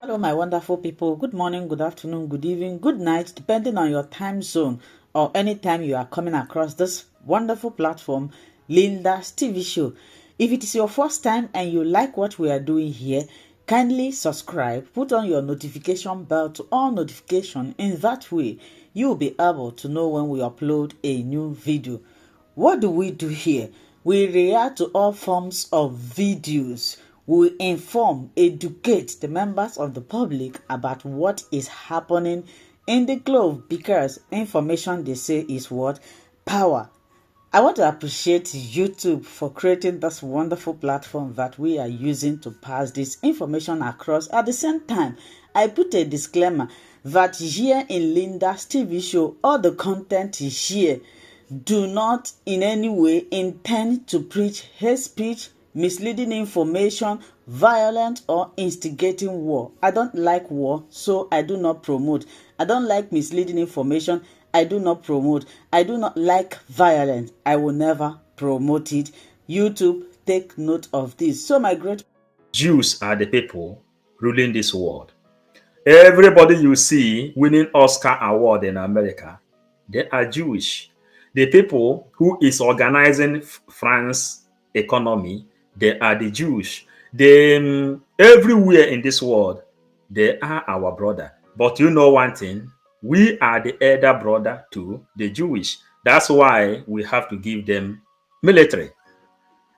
Hello, my wonderful people. Good morning, good afternoon, good evening, good night, depending on your time zone or any time you are coming across this wonderful platform, Linda's TV show. If it is your first time and you like what we are doing here, kindly subscribe, put on your notification bell to all notification. In that way, you will be able to know when we upload a new video. What do we do here? We react to all forms of videos. We inform, educate the members of the public about what is happening in the globe, because information, they say, is what? Power. I want to appreciate YouTube for creating this wonderful platform that we are using to pass this information across. At the same time, I put a disclaimer that here in Linda's TV show, all the content is here do not in any way intend to preach hate speech, misleading information, violent or instigating war. I don't like war, so I do not promote. I don't like misleading information. I do not promote. I do not like violence. I will never promote it. YouTube, take note of this. So my great Jews are the people ruling this world. Everybody you see winning Oscar award in America, they are Jewish. The people who is organizing France economy, they are the Jews. They everywhere in this world, they are our brother. But you know one thing, we are the elder brother to the Jewish. That's why we have to give them military.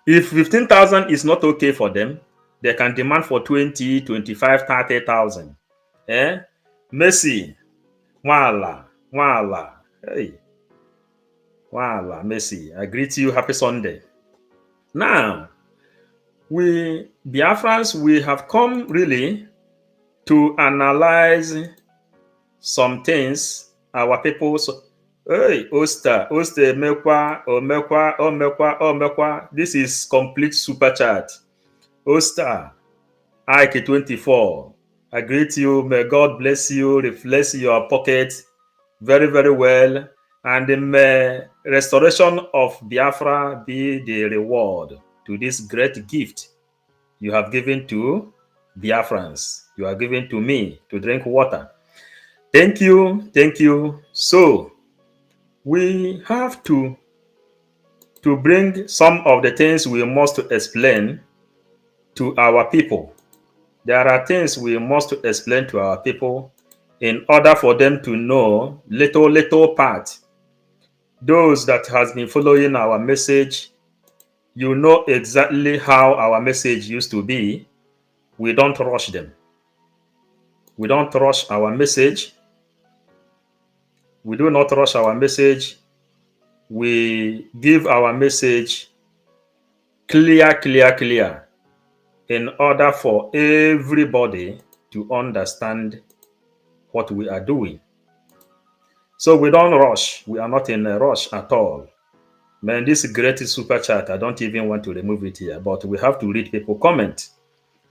If 15,000 is not okay for them, they can demand for 20, 25, 30,000. Eh? Messi, Wala. Hey, Wala, Messi. I greet you. Happy Sunday. Now, we Biafrans, we have come really to analyze some things our people. Hey, Oster, Omekwa. This is complete super chat. Oster, Ike 24. I greet you. May God bless you, refresh your pocket very, very well. And may restoration of Biafra be the reward to this great gift you have given to Biafrans. You are giving to me to drink water. Thank you. Thank you. So, we have to bring some of the things we must explain to our people. There are things we must explain to our people in order for them to know little part. Those that has been following our message, you know exactly how our message used to be. We don't rush them. We don't rush our message. We do not rush our message. We give our message clear in order for everybody to understand what we are doing. So we don't rush. We are not in a rush at all. Man, this great super chat, I don't even want to remove it here, but we have to read people comment.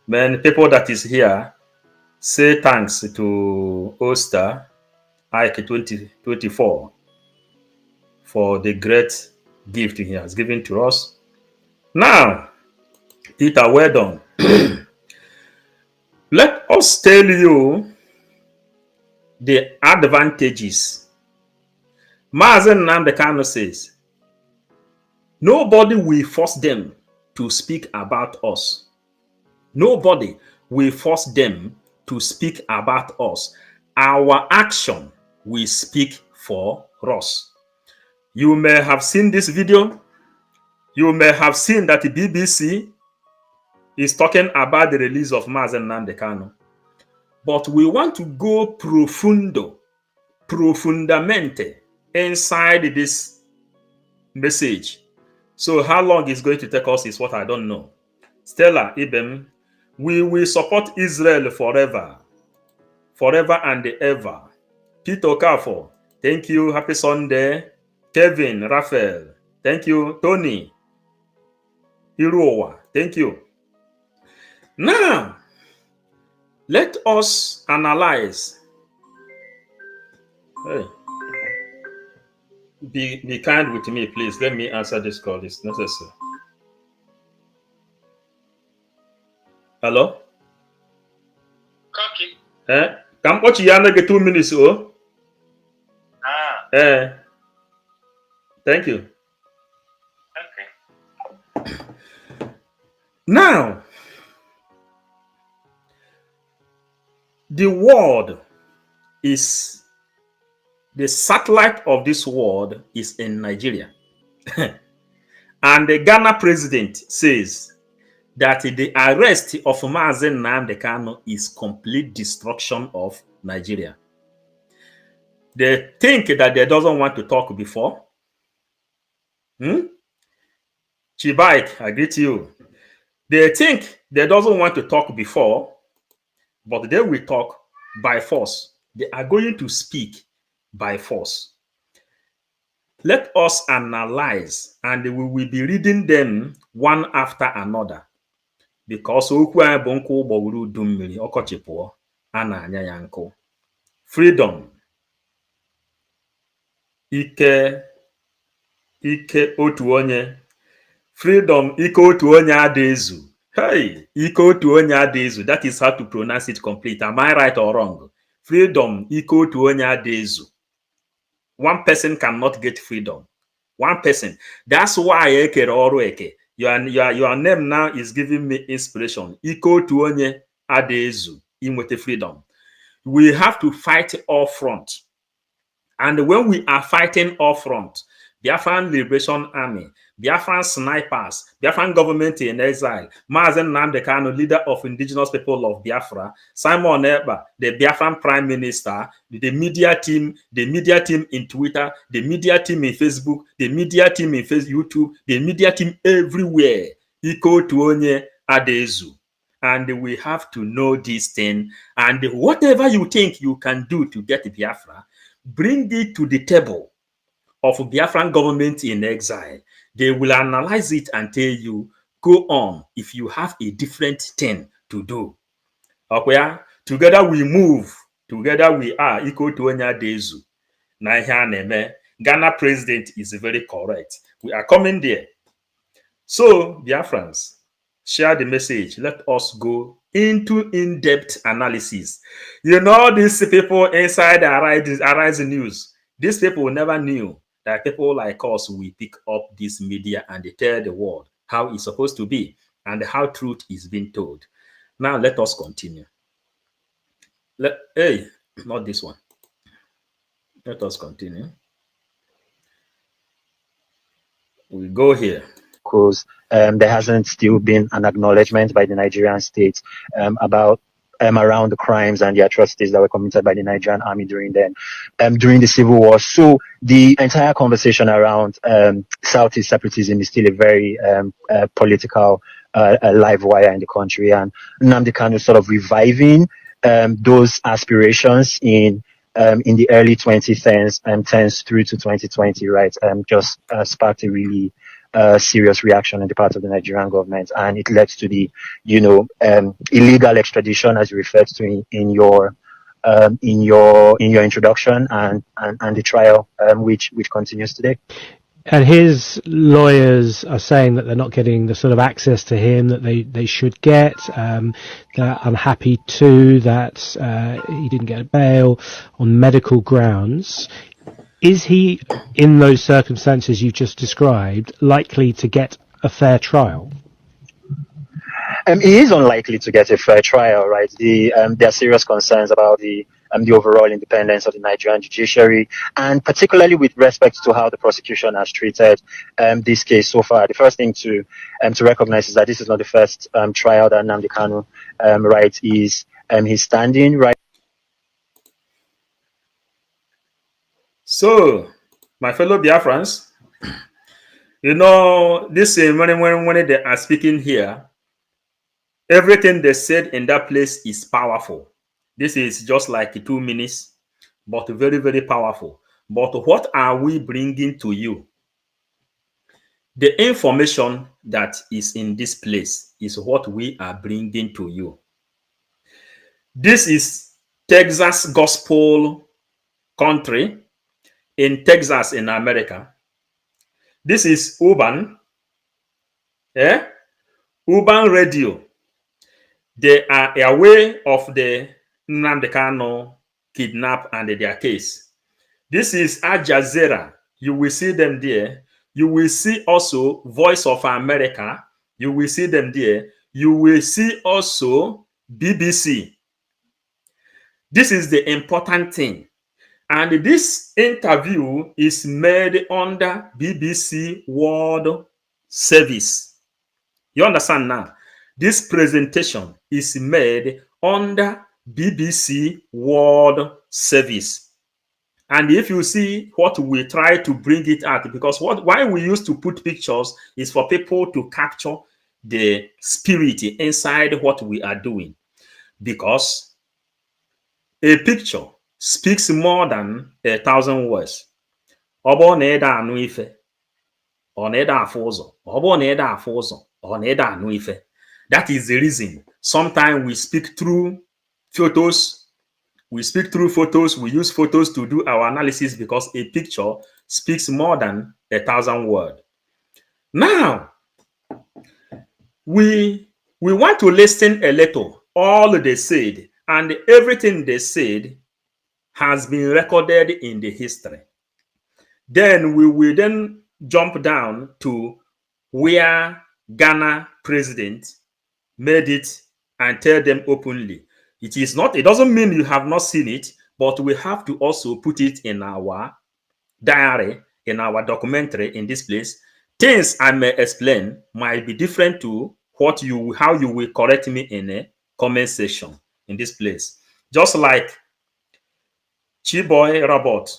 Man, people that is here, say thanks to Oster, Ike 2024 for the great gift he has given to us. Now, Peter, well done. Let us tell you the advantages. Mazen Namdekano says, nobody will force them to speak about us. Nobody will force them to speak about us. Our action will speak for us. You may have seen this video. You may have seen that the BBC is talking about the release of Mazen Namdekano. But we want to go profundamente inside this message. So how long it's going to take us is what I don't know. Stella Ibem, we will support Israel forever and ever. Peter Okafo, thank you. Happy Sunday. Kevin, Raphael, thank you. Tony, Iruowa, thank you. Now, let us analyze. Hey, be kind with me, please. Let me answer this call. It's necessary. Hello? Kaki. Come watch you get 2 minutes, oh. Thank you. Okay. Now, the world is the satellite of this world is in Nigeria. And the Ghana president says that the arrest of Mazen Nnamdi Kanu is complete destruction of Nigeria. They think that they doesn't want to talk before. Chibaik, I greet you. They think they doesn't want to talk before, but they will talk by force. They are going to speak by force. Let us analyze, and we will be reading them one after another. Because okwu anyị bụ nkụ ụgbọgwuru udu mmiri ọkọchị pụọ a na-anya ya nkụ. Freedom. Ike otu onye. Freedom ike otu onye adịezu. Hey, ike otu onye adịezu. That is how to pronounce it complete. Am I right or wrong? Freedom ike otu onye adịezu. One person cannot get freedom. One person. That's why ekere ọrụ eke. Your name now is giving me inspiration. Ike otu onye adịezu inwete freedom. We have to fight all front. And when we are fighting all front, Biafran Liberation Army, Biafran snipers, Biafran government in exile, Mazen Nnamdi Kanu, leader of indigenous people of Biafra, Simon Ekpa, the Biafran prime minister, the media team in Twitter, the media team in Facebook, the media team in YouTube, the media team everywhere. Iko tuonye adezu. And we have to know this thing. And whatever you think you can do to get Biafra, bring it to the table of Biafran government in exile. They will analyze it and tell you, go on if you have a different thing to do. Okay? Together we move. Together we are equal to Onya Dezu. Ghana president is very correct. We are coming there. So, Biafrans, share the message. Let us go into in-depth analysis. You know, these people inside the Arise News, these people never knew that people like us will pick up this media and they tell the world how it's supposed to be and how truth is being told. Now, let us continue. Hey, not this one. Let us continue. We go here. Because there hasn't still been an acknowledgement by the Nigerian state about around the crimes and the atrocities that were committed by the Nigerian army during the civil war. So the entire conversation around Southeast separatism is still a very political live wire in the country, and Nnamdi Kanu sort of reviving those aspirations in the early 2010s through to 2020, right? Just sparked a really serious reaction on the part of the Nigerian government, and it led to the, illegal extradition, as you referred to in your introduction, and the trial, which continues today. And his lawyers are saying that they're not getting the sort of access to him that they should get. They're unhappy too that he didn't get a bail on medical grounds. Is he, in those circumstances you just described, likely to get a fair trial? He is unlikely to get a fair trial, right? There are serious concerns about the overall independence of the Nigerian judiciary, and particularly with respect to how the prosecution has treated this case so far. The first thing to recognize is that this is not the first trial that Nnamdi Kanu right is he's standing right. So, my fellow Biafrans, this when they are speaking here, everything they said in that place is powerful. This is just like 2 minutes, but very, very powerful. But what are we bringing to you? The information that is in this place is what we are bringing to you. This is Texas Gospel Country in Texas, in America. This is Urban Radio. They are aware of the Nnamdi Kanu kidnap and their case. This is Al Jazeera. You will see them there. You will see also Voice of America. You will see them there. You will see also BBC. This is the important thing. And this interview is made under BBC World Service. You understand now? This presentation is made under BBC World Service. And if you see what we try to bring it out, because why we used to put pictures is for people to capture the spirit inside what we are doing. Because a picture speaks more than 1,000 words. Ọ bụrụ na ịda anụ ife, ọ na ịda afụ ụzọ. Ọ bụrụ na ịda afụ ụzọ, ọ na ịda anụ ife. That is the reason. Sometimes we speak through photos. We speak through photos. We use photos to do our analysis because a picture speaks more than 1,000 words. Now, we want to listen a little. All they said and everything they said has been recorded in the history. Then we will then jump down to where Ghana president made it and tell them openly. It doesn't mean you have not seen it, but we have to also put it in our diary, in our documentary in this place. Things I may explain might be different to how you will correct me in a comment section in this place. Just like Chiboy Robert,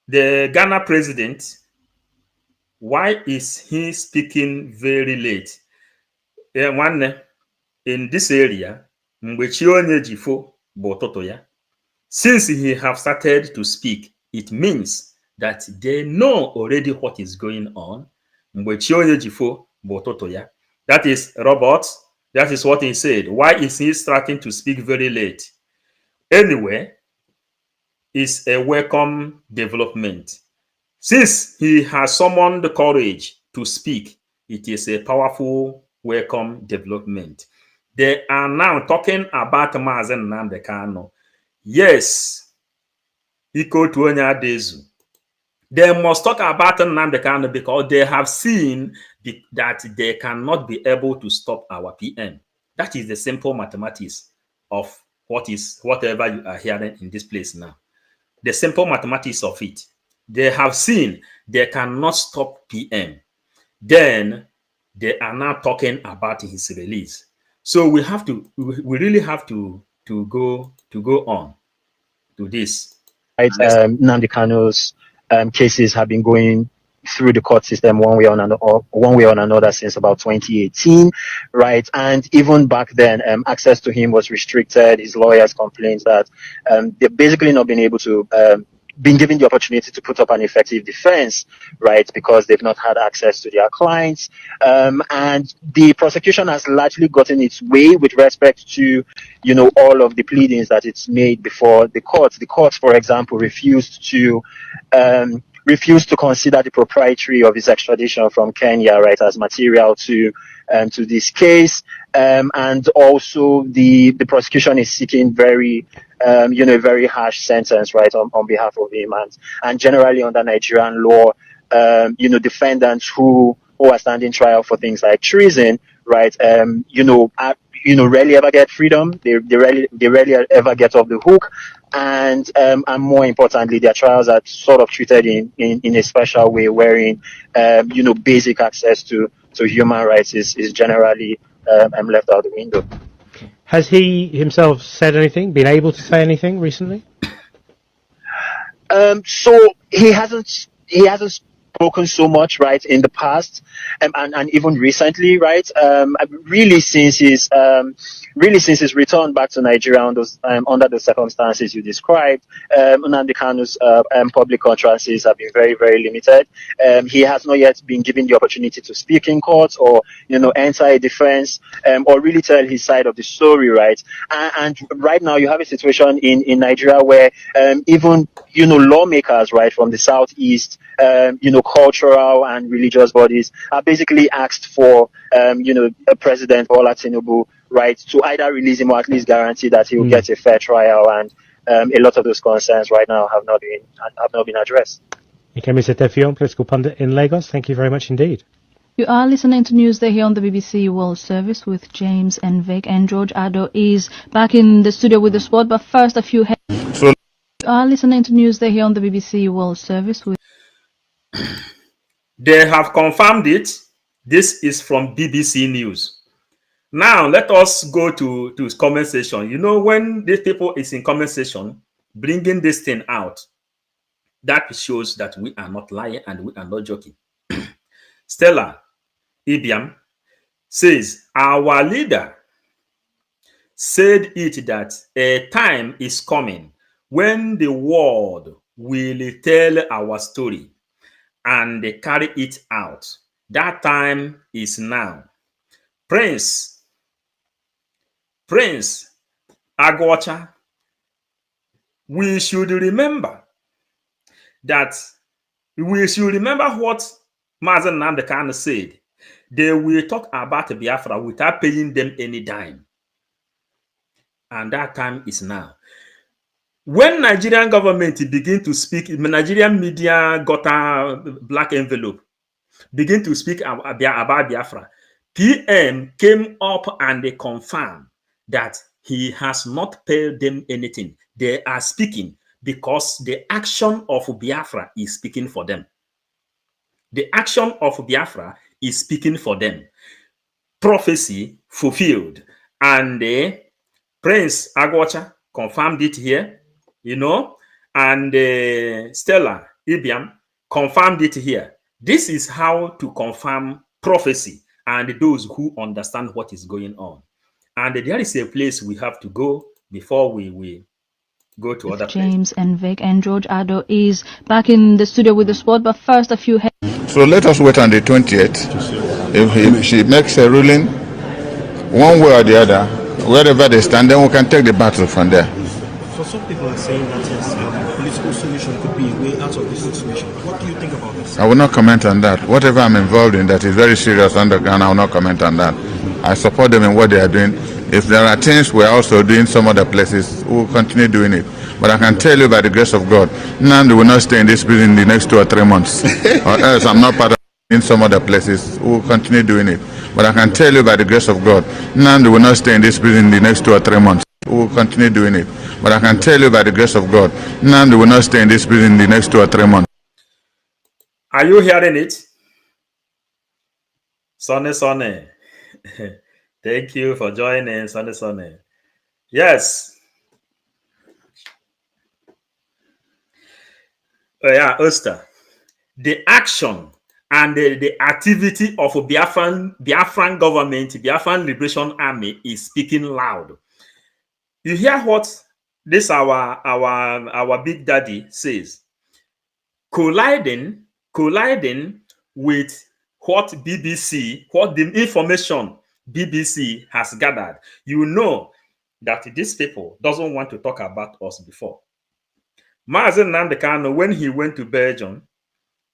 the Ghana president, why is he speaking very late? In this area, since he have started to speak, it means that they know already what is going on. That is Robert. That is what he said. Why is he starting to speak very late? Anyway, it's a welcome development. Since he has summoned the courage to speak, it is a powerful welcome development. They are now talking about Mazen Nnamdi Kanu. Yes, equal to Onyadezu. They must talk about Nnamdi Kanu because they have seen that they cannot be able to stop our PM. That is the simple mathematics of whatever you are hearing in this place now. The simple mathematics of it. They have seen they cannot stop PM. Then they are now talking about his release. So we really have to go on to this. Right, Nnamdi Kanu's cases have been going through the court system one way or another since about 2018, right? And even back then, access to him was restricted. His lawyers complained that they've basically not been able to been given the opportunity to put up an effective defense, right? Because they've not had access to their clients. And the prosecution has largely gotten its way with respect to, all of the pleadings that it's made before the courts. The courts, for example, refused to consider the propriety of his extradition from Kenya, right, as material to this case. And also the prosecution is seeking very harsh sentence, right, on behalf of him. And generally under Nigerian law, defendants who are standing trial for things like treason, right, rarely ever get freedom. They rarely ever get off the hook. And more importantly, their trials are sort of treated in a special way, wherein basic access to human rights is generally left out the window. Has he himself said anything? Been able to say anything recently? So he hasn't spoken so much, right, in the past, and even recently, right, really since his return back to Nigeria under the circumstances you described. Nnamdi Kanu's public utterances have been very, very limited. He has not yet been given the opportunity to speak in court or enter a defense or really tell his side of the story, right? And right now you have a situation in Nigeria where even lawmakers, right, from the southeast, cultural and religious bodies are basically asked for, President Bola Tinubu right, to either release him or at least guarantee that he will get a fair trial. And a lot of those concerns right now have not been addressed. Okay, Mr. Tefion, political pundit in Lagos. Thank you very much indeed. You are listening to Newsday here on the BBC World Service with James and Vic, and George Addo is back in the studio with the sport. But first, a few. You are listening to Newsday here on the BBC World Service with. They have confirmed it. This is from BBC News. Now, let us go to comment section. You know, when these people is in comment section, bringing this thing out, that shows that we are not lying and we are not joking. Stella Ibiam says, our leader said it that a time is coming when the world will tell our story and carry it out. That time is now. Prince Agwacha, we should remember what Mazen Namdekan said. They will talk about Biafra without paying them any dime. And that time is now. When Nigerian government begin to speak, Nigerian media got a black envelope, begin to speak about Biafra. PM came up and they confirmed that he has not paid them anything. They are speaking because the action of Biafra is speaking for them. The action of Biafra is speaking for them. Prophecy fulfilled. And Prince Agwacha confirmed it here, you know, and Stella Ibiam confirmed it here. This is how to confirm prophecy and those who understand what is going on. And there is a place we have to go before we go to other James and Vic, and George Addo is back in the studio with the sport. But first, a few. So let us wait on the 20th. If she makes a ruling, one way or the other, wherever they stand, then we can take the battle from there. So some people are saying that yes, political solution could be a way out of this situation. What do you think about this? I will not comment on that. Whatever I'm involved in that is very serious underground, I will not comment on that. I support them in what they are doing. If there are things we're also doing some other places, we'll continue doing it. But I can tell you by the grace of God, Nandi will not stay in this prison in the next 2 or 3 months. Or else I'm not part of it in some other places. We'll continue doing it. But I can tell you by the grace of God, Nandi will not stay in this prison in the next 2 or 3 months. We'll continue doing it. But I can tell you by the grace of God, Nandi will not stay in this prison in the next 2 or 3 months. Are you hearing it? Sonny. Thank you for joining, Sonny. Yes. Oster. The action and the activity of Biafran government, Biafran Liberation Army is speaking loud. You hear what this our big daddy says? Colliding with what the information BBC has gathered. You know that these people doesn't want to talk about us before. Mazen Nandekano, when he went to Belgium,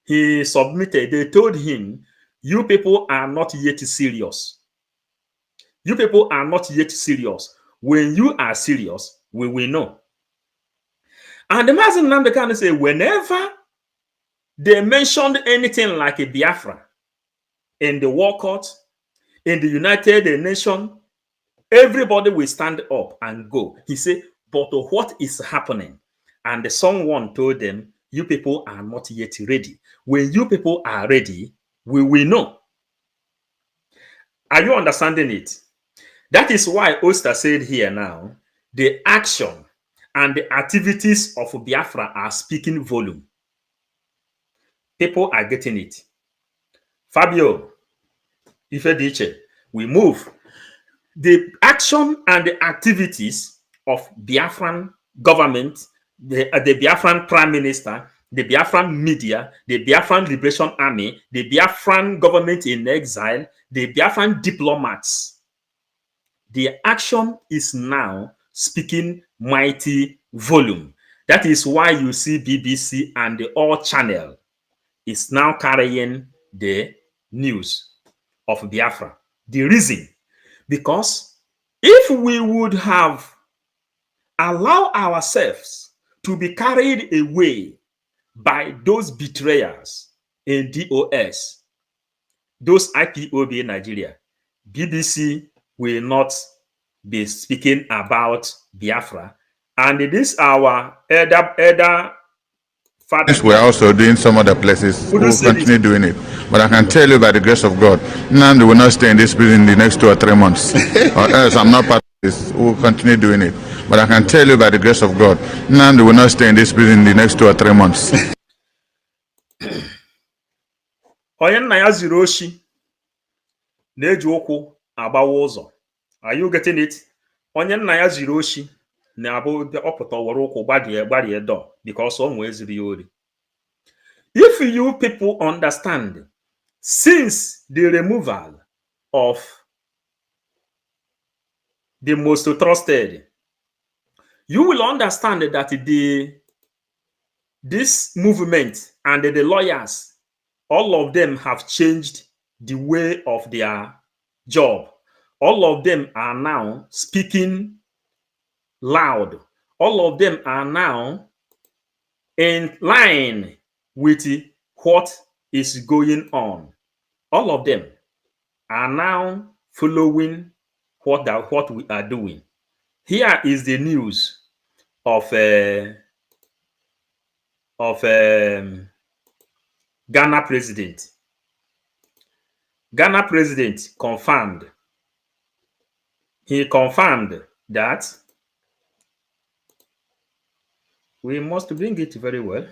he submitted, they told him, you people are not yet serious. You people are not yet serious. When you are serious, we will know. And the Mazen Nandekano said, whenever they mentioned anything like a Biafra in the War Court, in the United Nations, everybody will stand up and go. He said, but what is happening? And someone told them, you people are not yet ready. When you people are ready, we will know. Are you understanding it? That is why Oster said here now, the action and the activities of Biafra are speaking volume. People are getting it. Fabio, Ifediche, we move. The action and the activities of Biafran government, the Biafran Prime Minister, the Biafran media, the Biafran Liberation Army, the Biafran government in exile, the Biafran diplomats. The action is now speaking mighty volume. That is why you see BBC and the All Channel is now carrying the news of Biafra. The reason, because If we would have allowed ourselves to be carried away by those betrayers in DOS, those IPOB in Nigeria, BBC will not be speaking about Biafra. And this our elder father. We're also doing some other places. We'll continue doing it. But I can tell you by the grace of God, Nnamdi will not stay in this prison in the next 2 or 3 months. Or else I'm not part of this. We'll continue doing it. But I can tell you by the grace of God, Nnamdi will not stay in this prison in the next 2 or 3 months. Onye nna ya ziri oshi na-eji ụkwụ agbawa ụzọ. Are you getting it? Onye nna ya ziri oshi na-abụ ọpụta were ụkwụ gbarie door because o nwee ziri ya ori. If you people understand, since the removal of the most trusted, you will understand that this movement and the lawyers, all of them have changed the way of their job. All of them are now speaking loud. All of them are now in line with what is going on. All of them are now following what we are doing. Here is the news of Ghana president. Ghana president confirmed. He confirmed that we must bring it very well.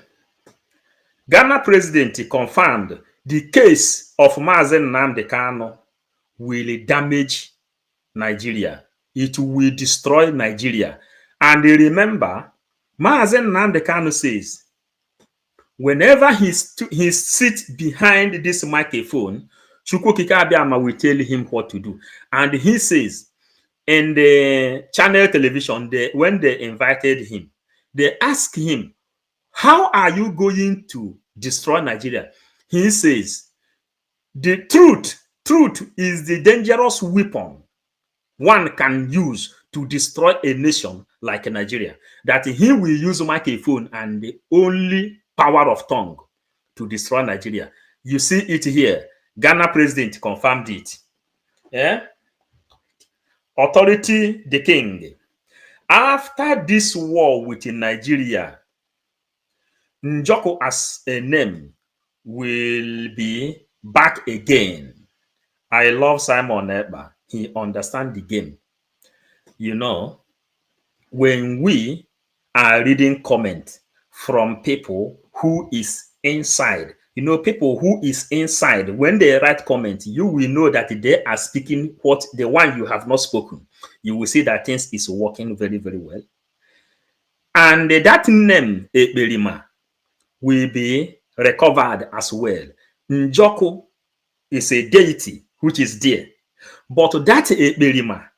Ghana president confirmed the case of Mazen Nnamdi Kanu will damage Nigeria. It will destroy Nigeria. And remember, Mazen Nnamdi Kanu says, whenever he sits behind this microphone, Chukwukika Abiyama will tell him what to do. And he says, in the channel television, when they invited him, they asked him, how are you going to destroy Nigeria? He says, the truth is the dangerous weapon one can use to destroy a nation like Nigeria. That he will use microphone and the only power of tongue to destroy Nigeria. You see it here. Ghana president confirmed it. Yeah? Authority, the king. After this war with Nigeria, Njoko as a name will be back again. I love Simon Ekpa. He understands the game. You know, when we are reading comments from people who is inside, you know, people who is inside, when they write comments, you will know that they are speaking what the one you have not spoken. You will see that things is working very, very well. And that name, Ekperima, will be recovered as well. Njoko is a deity which is there. But that Ekperima,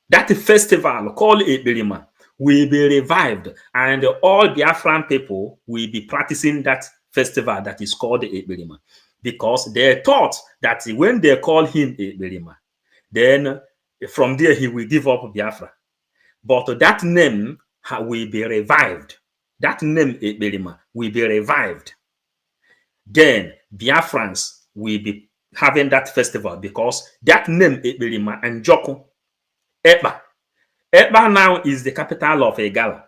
that festival called Ekperima, will be revived, and all Biafran people will be practicing that festival that is called Ekperima, because they thought that when they call him Ekperima, then from there he will give up Biafra. But that name will be revived. That name Ekperima will be revived. Then Biafrans will be having that festival, because that name Ekperima and Njoko, Ekpa now is the capital of Igala.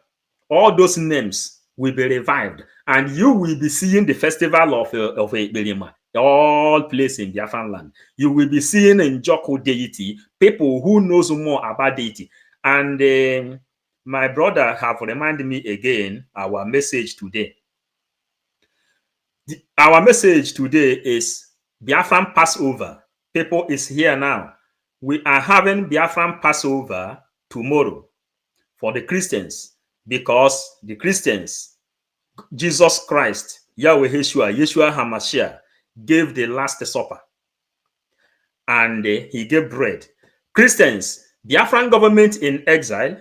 All those names will be revived, and you will be seeing the festival of Ekperima, all places in Biafran land. You will be seeing Njoko deity, people who knows more about deity. And my brother have reminded me again our message today. Our message today is Biafran Passover. People is here now. We are having Biafran Passover tomorrow for the Christians, because the Christians, Jesus Christ, Yahweh Yeshua HaMashiach, gave the Last Supper, and he gave bread. Christians, Biafran government in exile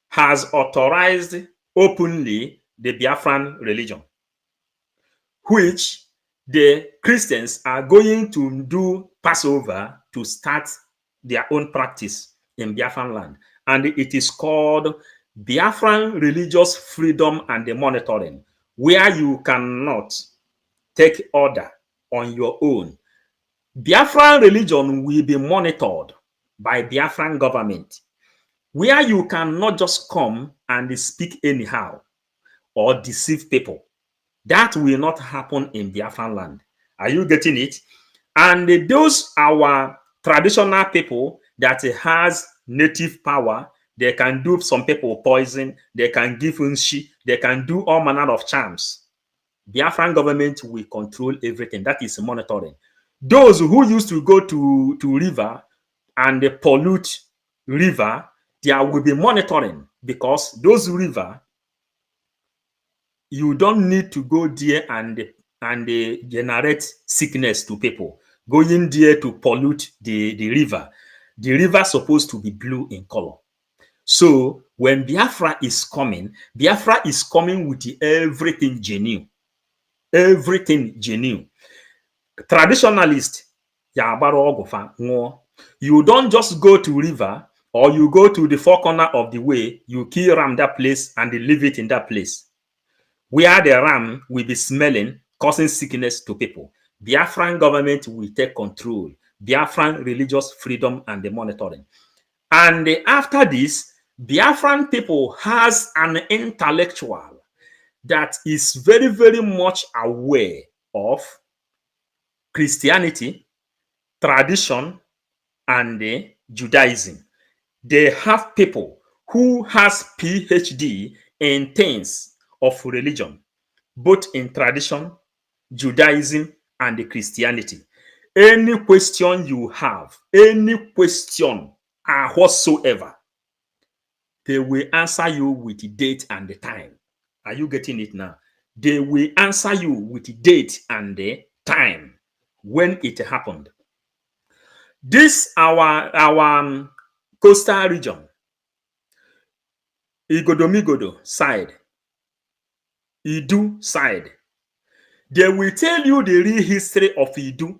has authorized openly the Biafran religion, which the Christians are going to do Passover to start their own practice in Biafran land, and it is called Biafran Religious Freedom and the Monitoring, where you cannot take order on your own. Biafran religion will be monitored by Biafran government, where you cannot just come and speak anyhow or deceive people. That will not happen in Biafran land. Are you getting it? And those our traditional people that has native power, they can do some people poison, they can give unshi, they can do all manner of charms. Biafran government will control everything. That is monitoring. Those who used to go to river and pollute river, there will be monitoring, because those river, you don't need to go there and generate sickness to people. Going there to pollute the river. The river is supposed to be blue in color. So when Biafra is coming with everything genuine. Everything genuine. Traditionalist, you don't just go to river or you go to the four corner of the way, you kill ram that place and leave it in that place, where the ram will be smelling, causing sickness to people. Biafran government will take control. Biafran religious freedom and the monitoring. And after this, Biafran people has an intellectual that is very, very much aware of Christianity, tradition, and Judaism. They have people who has PhD in things of religion, both in tradition, Judaism, and Christianity. Any question you have, any question whatsoever, they will answer you with the date and the time. Are you getting it now? They will answer you with the date and the time when it happened. This our coastal region, Igodomigodo side, Idu side, they will tell you the real history of Idu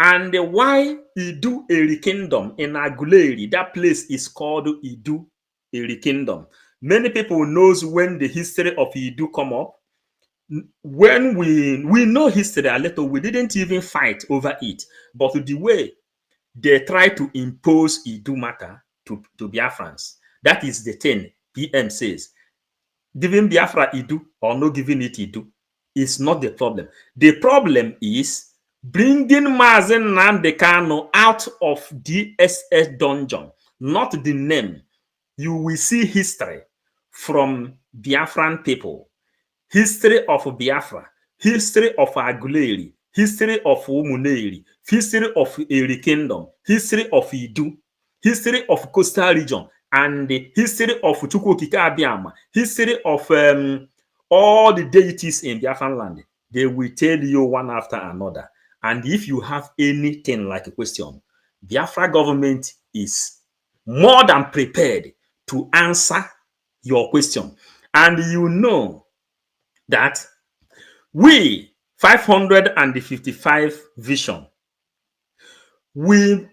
and why Idu Eri Kingdom in Aguleri. That place is called Idu Eri Kingdom. Many people knows when the history of Idu come up. When we know history a little, we didn't even fight over it. But the way they try to impose Idu matter to Biafrans, that is the thing PM says. Giving Biafra Idu or not giving it Idu is not the problem. The problem is bringing Mazen Nnamdi Kanu out of DSS dungeon, not the name. You will see history from Biafran people, history of Biafra, history of Aguleri, history of Umuneri, history of Eri Kingdom, history of Idu, history of Coastal Region, and the history of Chukwukika Abiyama, history of all the deities in Biafran land. They will tell you one after another. And if you have anything like a question, Biafra government is more than prepared to answer your question. And you know that we 555 vision, we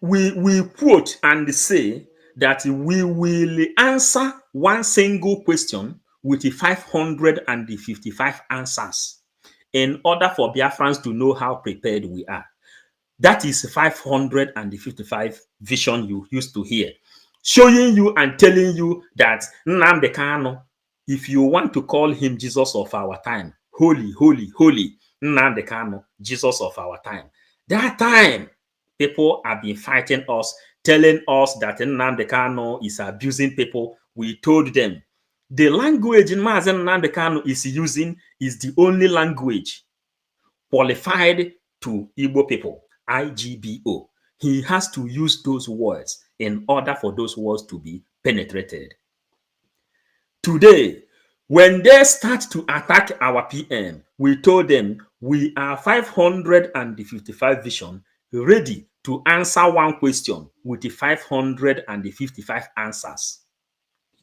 quote and say that we will answer one single question with 555 answers in order for Biafrans to know how prepared we are. That is 555 vision you used to hear, showing you and telling you that Nnamdi Kanu, if you want to call him Jesus of our time, holy, holy, holy, Nnamdi Kanu, Jesus of our time. That time, people have been fighting us, telling us that Nnamdi Kanu is abusing people. We told them the language in Mazen Nnamdi Kanu is using is the only language qualified to Igbo people, IGBO. He has to use those words in order for those words to be penetrated. Today, when they start to attack our PM, we told them we are 555 vision ready to answer one question with the 555 answers.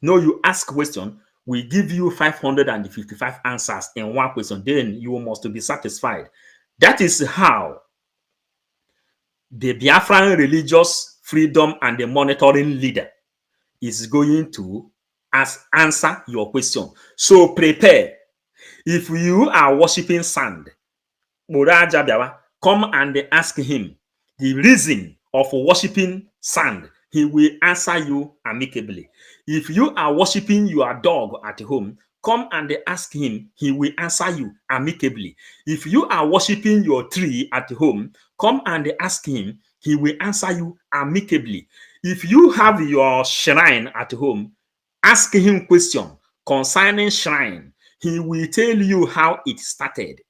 No, you ask question, we give you 555 answers in one question, then you must be satisfied. That is how the Biafran Religious freedom and the monitoring leader is going to answer your question. So prepare. If you are worshiping sand, come and ask him the reason of worshiping sand. He will answer you amicably. If you are worshiping your dog at home, come and ask him. He will answer you amicably. If you are worshiping your tree at home, come and ask him. He will answer you amicably. If you have your shrine at home, ask him question concerning shrine. He will tell you how it started.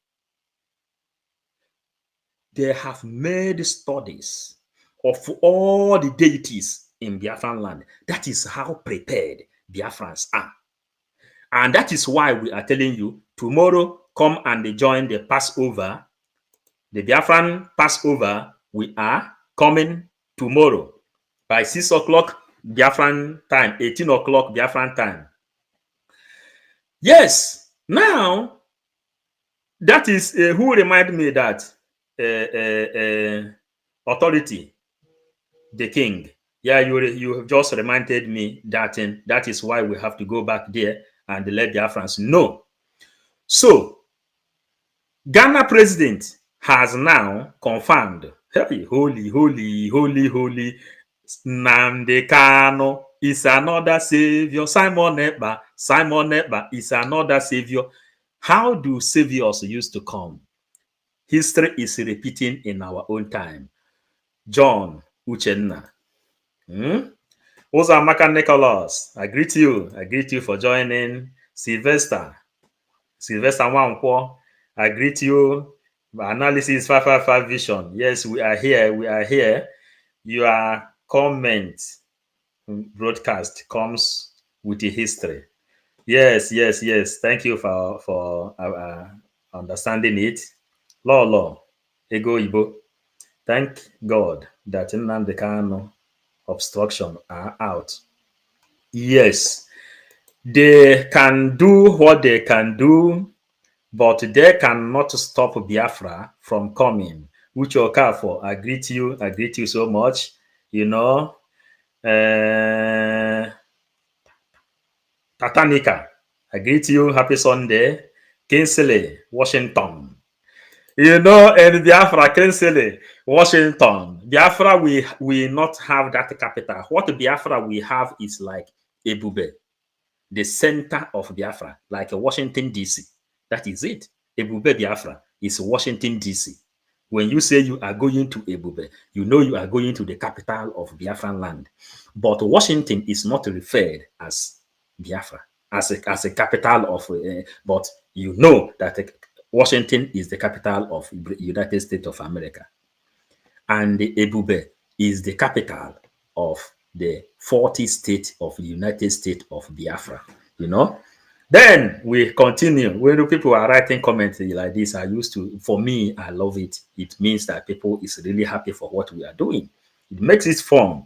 They have made studies of all the deities in Biafran land. That is how prepared Biafrans are. And that is why we are telling you, tomorrow, come and join the Passover. The Biafran Passover, we are coming tomorrow by 6 o'clock Biafran time, 18 o'clock Biafran time. Yes, now, that is who reminded me that authority, the king. Yeah, you have just reminded me that that is why we have to go back there and let Biafrans know. So, Ghana president has now confirmed, hey, holy, Nnamdi Kanu is another savior. Simon Ekpa is another savior. How do saviors used to come? History is repeating in our own time. John Uchenna. Uzamaka Nicholas, I greet you. I greet you for joining. Sylvester Wankwo, I greet you. Analysis 555 Vision. Yes, we are here. We are here. Your comment broadcast comes with a history. Yes. Thank you for understanding it. Law, Ego Ibo. Thank God that Nnamdi Kanu obstruction are out. Yes, they can do what they can do, but they cannot stop Biafra from coming. Uche Okafor, I greet you so much. You know, Tatanika, I greet you. Happy Sunday. Kinsley, Washington. You know, and Biafra, Kinsley, Washington. Biafra, we not have that capital. What Biafra we have is like Ebube, the center of Biafra, like Washington, D.C. That is it. Ebube Biafra is Washington, D.C. When you say you are going to Ebube, you know you are going to the capital of Biafran land. But Washington is not referred as Biafra, as a capital of, but you know that Washington is the capital of the United States of America. And Ebube is the capital of the 40 states of the United States of Biafra, you know. Then we continue. When people are writing comments like this, for me, I love it. It means that people is really happy for what we are doing. It makes it fun.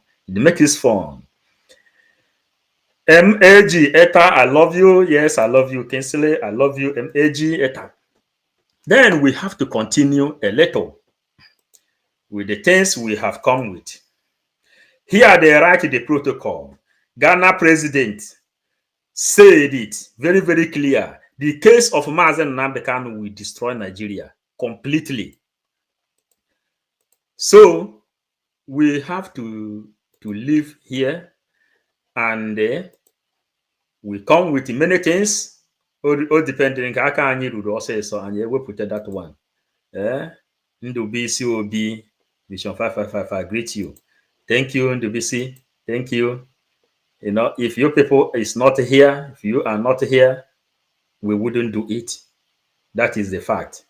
MAG Eta, I love you. Yes, I love you. Kinsley, I love you. MAG Eta. Then we have to continue a little with the things we have come with. Here they write the protocol. Ghana president said it very, very clear. The case of Mazen Nnamdi Kanu will destroy Nigeria completely. So we have to live here, and we come with many things. All depending on how anyị ruru ọsịsọ anyị ewepụta that one. Ndubisi Obi, Vision 555, I greet you. Thank you, Ndubisi. Thank you. You know, if your people is not here, if you are not here, we wouldn't do it. That is the fact.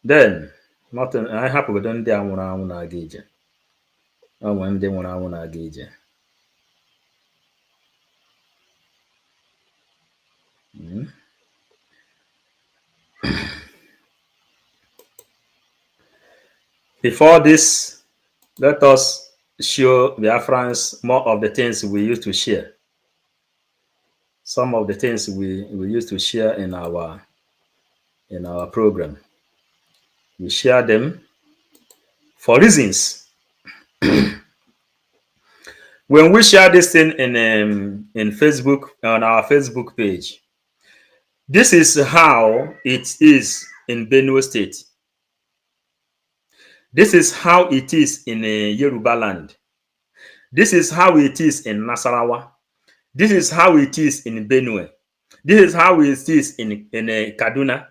Then, nothing. I have to do ndị anwụrụ anwụ na-aga ije. Onwe ndị nwụrụ anwụ na-aga ije. Before this, let us show Biafrans more of the things we used to share. Some of the things we used to share in our program. We share them for reasons. When we share this thing in Facebook, on our Facebook page, this is how it is in Benue State. This is how it is in Yoruba land. This is how it is in Nasarawa. This is how it is in Benue. This is how it is in Kaduna.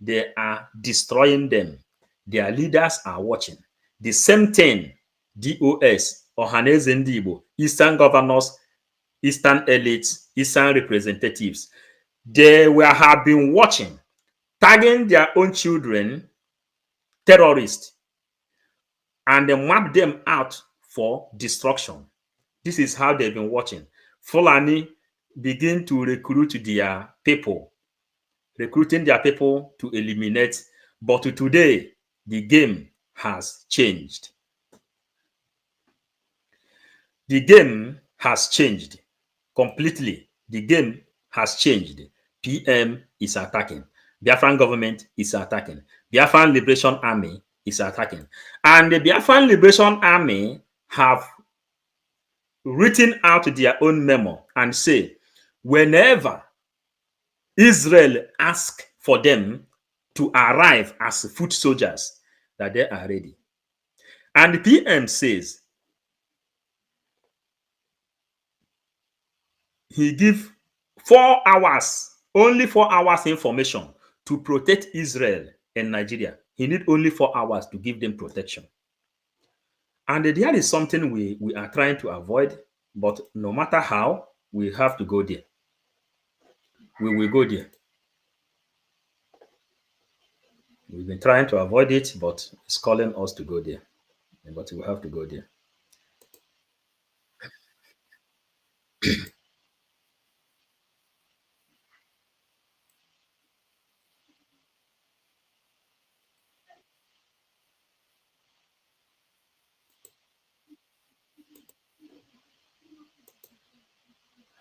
They are destroying them. Their leaders are watching. The same thing, DOS, Ohaneze Ndibo, Eastern governors, Eastern elites, Eastern representatives, they have been watching, tagging their own children terrorists, and they map them out for destruction. This is how they've been watching. Fulani begin to recruit their people, recruiting their people to eliminate. But today, the game has changed. The game has changed completely. The game has changed. PM is attacking. Biafran government is attacking. Biafran Liberation Army is attacking. And the Biafran Liberation Army have written out their own memo and say, whenever Israel asks for them to arrive as foot soldiers, that they are ready. And the PM says, he give 4 hours, only 4 hours information to protect Israel and Nigeria. He need only 4 hours to give them protection. And there is something we are trying to avoid, but no matter how, we have to go there. We will go there. We've been trying to avoid it, but it's calling us to go there. But we have to go there.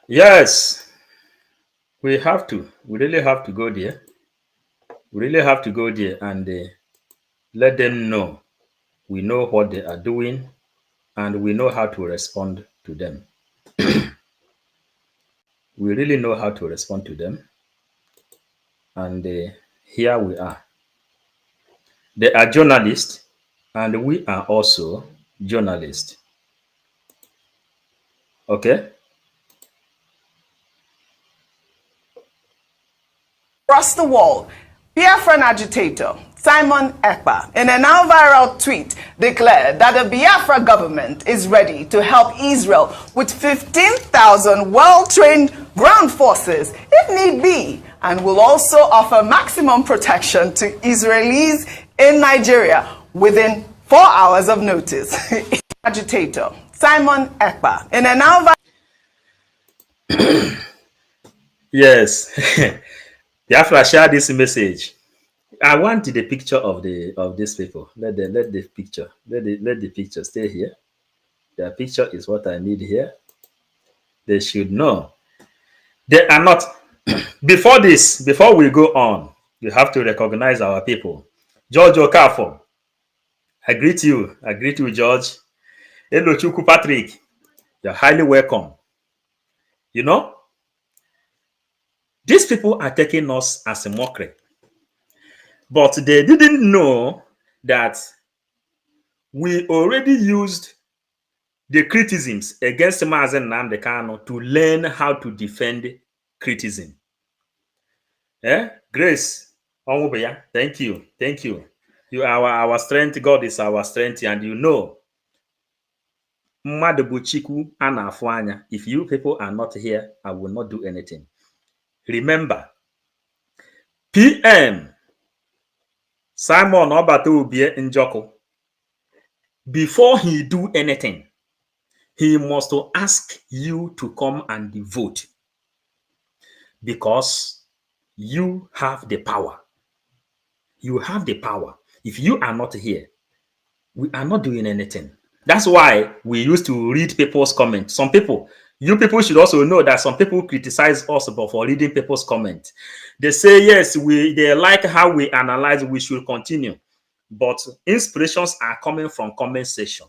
Yes, we have to. We really have to go there. We really have to go there and let them know we know what they are doing and we know how to respond to them. We really know how to respond to them. And here we are. They are journalists and we are also journalists. Okay? Across the world, Biafran agitator Simon Ekpa, in a now viral tweet, declared that the Biafra government is ready to help Israel with 15,000 well-trained ground forces, if need be, and will also offer maximum protection to Israelis in Nigeria within 4 hours of notice. Agitator Simon Ekpa, in a now Yes. Biafra share this message. I want the picture of these people. Let the picture stay here. Their picture is what I need here. They should know. They are not. Before we go on, you have to recognize our people. George Okafor, I greet you. I greet you, George. Hello, Chuku Patrick. You're highly welcome. You know, these people are taking us as a mockery. But they didn't know that we already used the criticisms against Mazen Nnamdi Kanu to learn how to defend criticism. Grace, thank you. Thank you. You are our strength. God is our strength. And you know, if you people are not here, I will not do anything. Remember, PM Simon Obata Njoko, before he do anything, he must ask you to come and vote, because you have the power. You have the power. If you are not here, we are not doing anything. That's why we used to read people's comments. Some people, you people should also know that some people criticize us for reading people's comments. They say, yes, they like how we analyze, we should continue. but inspirations are coming from comment section.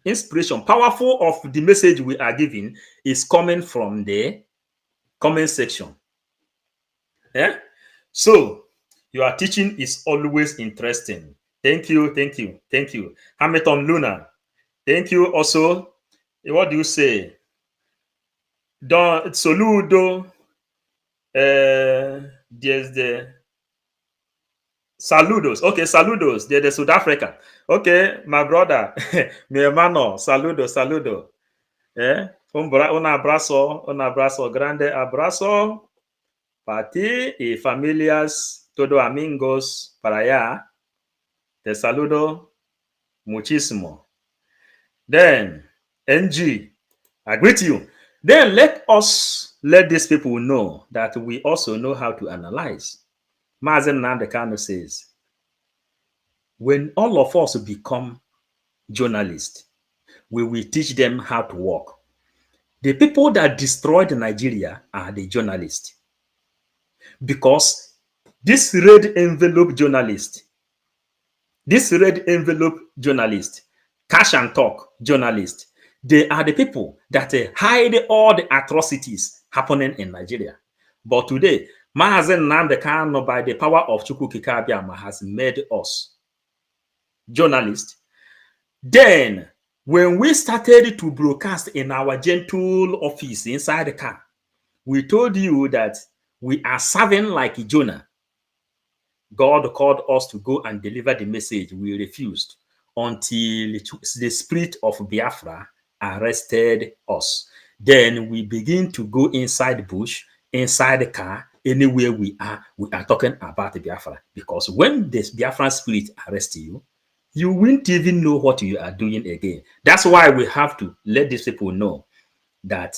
Inspiration, powerful of the message we are giving is coming from the comment section. Yeah? So, your teaching is always interesting. Thank you, thank you, thank you. Hamilton Luna, thank you also. What do you say? Don Soludo, there's the saludos. Okay, saludos. There's the South Africa. Okay, my brother, mi hermano, saludo. Un abrazo, grande abrazo para ti y familias, todos amigos para allá. Te saludo muchísimo. Then, NG, I greet you. Then let these people know that we also know how to analyze. Mazen Nandekano says, when all of us become journalists, we will teach them how to work. The people that destroyed Nigeria are the journalists. Because this red envelope journalist, cash and talk journalist, they are the people that hide all the atrocities happening in Nigeria. But today, Mazen Nandekano, by the power of Chukwukika Abiyama, has made us journalists. Then, when we started to broadcast in our gentle office inside the car, we told you that we are serving like Jonah. God called us to go and deliver the message. We refused until the spirit of Biafra arrested us. Then we begin to go inside the bush, inside the car, anywhere we are talking about Biafra. Because when the Biafran spirit arrests you, you won't even know what you are doing again. That's why we have to let these people know that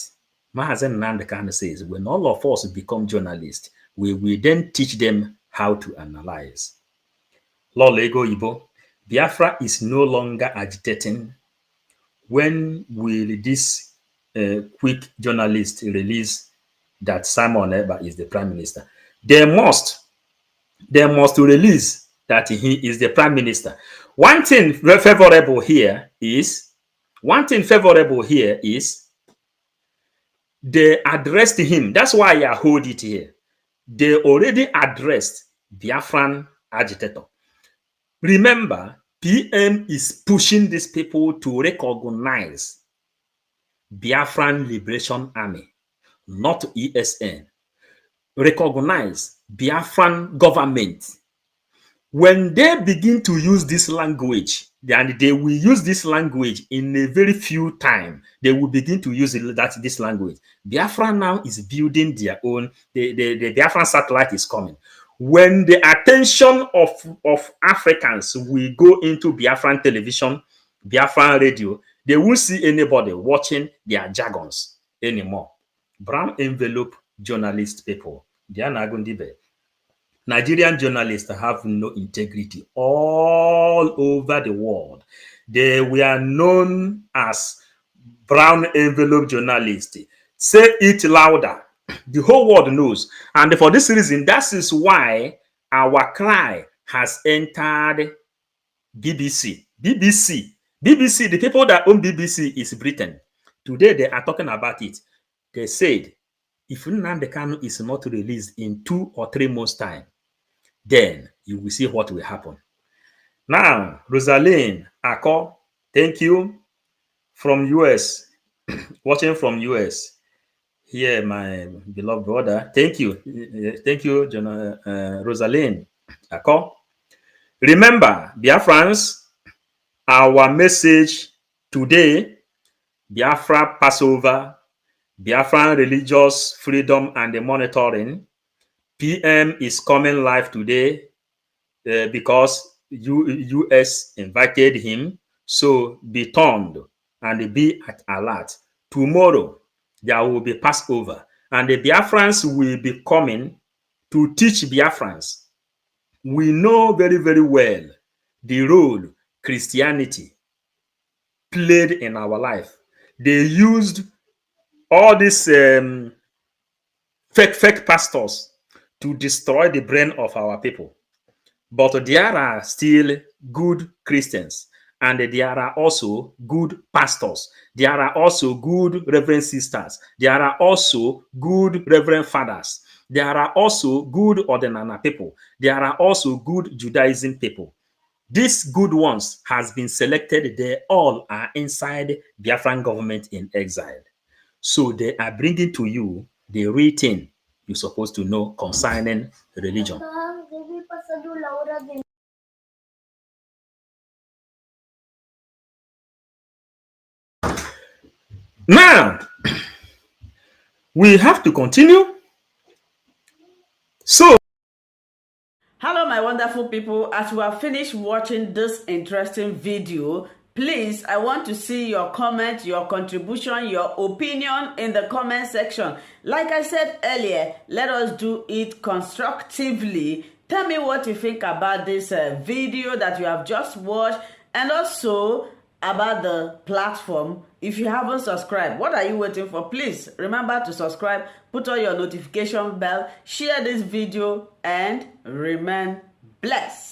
Mahazen Nandekano says, when all of us become journalists, we will then teach them how to analyze. Lolego Ibo, Biafra is no longer agitating. When will this quick journalist release that Simon Ekpa is the prime minister? They must release that he is the prime minister. One thing favorable here is they addressed him. That's why I hold it here. They already addressed Biafran agitator. Remember, PM is pushing these people to recognize Biafran Liberation Army, not ESN. Recognize Biafran government. When they begin to use this language, and they will use this language in a very few time, they will begin to use this language. Biafra now is building their own, the Biafran satellite is coming. When the attention of Africans will go into Biafran television, Biafran radio, they won't see anybody watching their jargons anymore. Brown envelope journalist people, they are not going to be. Nigerian journalists have no integrity all over the world. They were known as brown envelope journalists. Say it louder. The whole world knows. And for this reason, that is why our cry has entered BBC. BBC, the people that own BBC is Britain. Today, they are talking about it. They said, if Nnamdi Kanu is not released in 2 or 3 months' time, then you will see what will happen. Now, Rosaline Ako, thank you from US, watching from US. Here, my beloved brother, thank you, Rosaline Ako. Remember, Biafrans, our message today, Biafra Passover, Biafran religious freedom and the monitoring. PM is coming live today because US invited him. So be turned and be at alert. Tomorrow, there will be Passover. And the Biafrans will be coming to teach Biafrans. We know very, very well the role Christianity played in our life. They used all these fake pastors to destroy the brain of our people. But there are still good Christians, and there are also good pastors. There are also good reverend sisters. There are also good reverend fathers. There are also good Ordinana people. There are also good Judaism people. These good ones has been selected. They all are inside Biafran government in exile. So they are bringing to you the real thing you're supposed to know concerning religion. Now, we have to continue. So, hello my wonderful people, as we have finished watching this interesting video, please, I want to see your comment, your contribution, your opinion in the comment section. Like I said earlier, let us do it constructively. Tell me what you think about this video that you have just watched, and also about the platform. If you haven't subscribed, what are you waiting for? Please remember to subscribe, put on your notification bell, share this video, and remain blessed.